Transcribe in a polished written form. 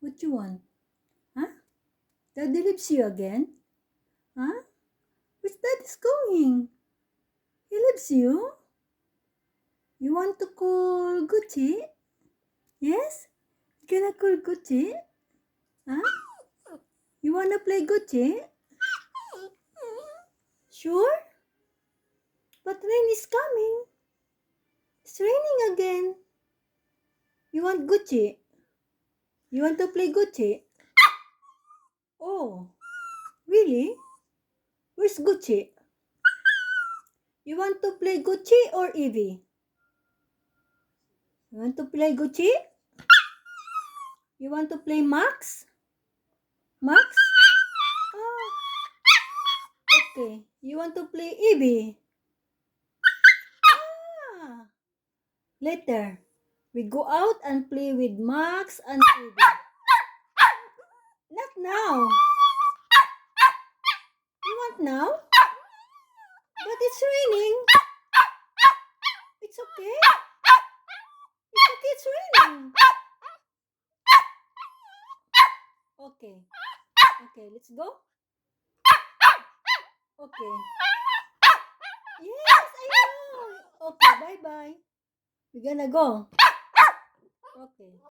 What you want? Huh? Daddy leaves you again? Huh? Where's Daddy's going? He leaves you? You want to call Gucci? Yes? You gonna call Gucci? Huh? You wanna play Gucci? Sure? But rain is coming. It's raining again. You want Gucci? You want to play Gucci? Oh, really? Where's Gucci? You want to play Gucci or Evie? You want to play Gucci? You want to play Max? Max? Oh, okay. You want to play Evie? Ah, later. We go out and play with Max and Evie. Not now. You want now? But it's raining. It's okay. It's okay, it's raining. Okay. Okay, let's go. Okay. Yes, I know. Okay, bye-bye. We're gonna go. Okay.